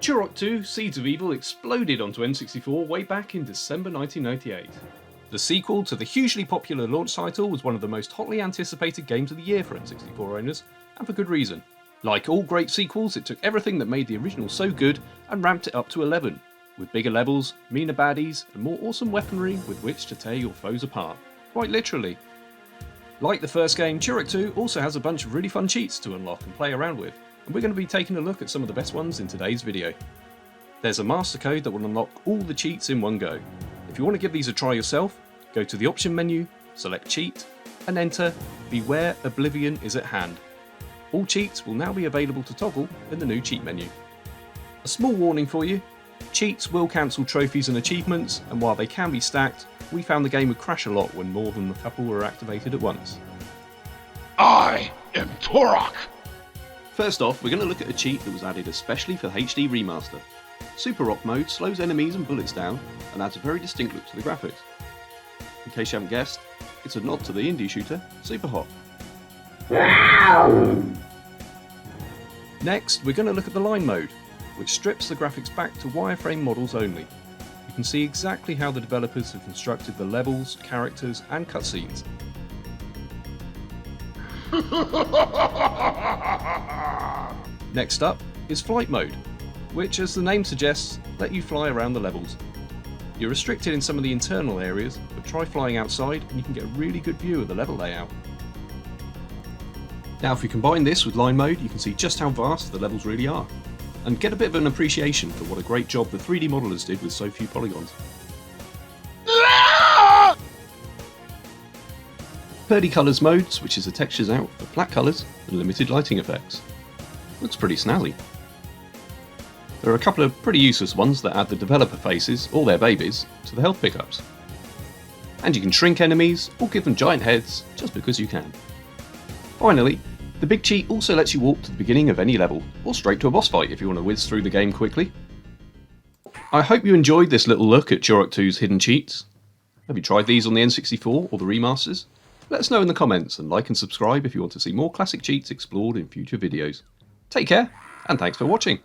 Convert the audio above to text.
Turok 2 Seeds of Evil exploded onto N64 way back in December 1998. The sequel to the hugely popular launch title was one of the most hotly anticipated games of the year for N64 owners, and for good reason. Like all great sequels, it took everything that made the original so good and ramped it up to 11, with bigger levels, meaner baddies, and more awesome weaponry with which to tear your foes apart. Quite literally. Like the first game, Turok 2 also has a bunch of really fun cheats to unlock and play around with, and we're going to be taking a look at some of the best ones in today's video. There's a master code that will unlock all the cheats in one go. If you want to give these a try yourself, go to the option menu, select cheat, and enter Beware Oblivion is at hand. All cheats will now be available to toggle in the new cheat menu. A small warning for you, cheats will cancel trophies and achievements, and while they can be stacked, we found the game would crash a lot when more than a couple were activated at once. I am Turok! First off, we're going to look at a cheat that was added especially for the HD remaster. Super Rock mode slows enemies and bullets down and adds a very distinct look to the graphics. In case you haven't guessed, it's a nod to the indie shooter Super Hot. Next, we're going to look at the line mode, which strips the graphics back to wireframe models only. You can see exactly how the developers have constructed the levels, characters, and cutscenes. Next up is flight mode, which, as the name suggests, let you fly around the levels. You're restricted in some of the internal areas, but try flying outside and you can get a really good view of the level layout. Now if you combine this with line mode, you can see just how vast the levels really are, and get a bit of an appreciation for what a great job the 3D modelers did with so few polygons. Purdy Colours mode switches the textures out for flat colours and limited lighting effects. Looks pretty snazzy. There are a couple of pretty useless ones that add the developer faces, or their babies, to the health pickups. And you can shrink enemies, or give them giant heads, just because you can. Finally, the big cheat also lets you walk to the beginning of any level, or straight to a boss fight if you want to whiz through the game quickly. I hope you enjoyed this little look at Turok 2's hidden cheats. Have you tried these on the N64 or the remasters? Let us know in the comments, and like and subscribe if you want to see more classic cheats explored in future videos. Take care, and thanks for watching.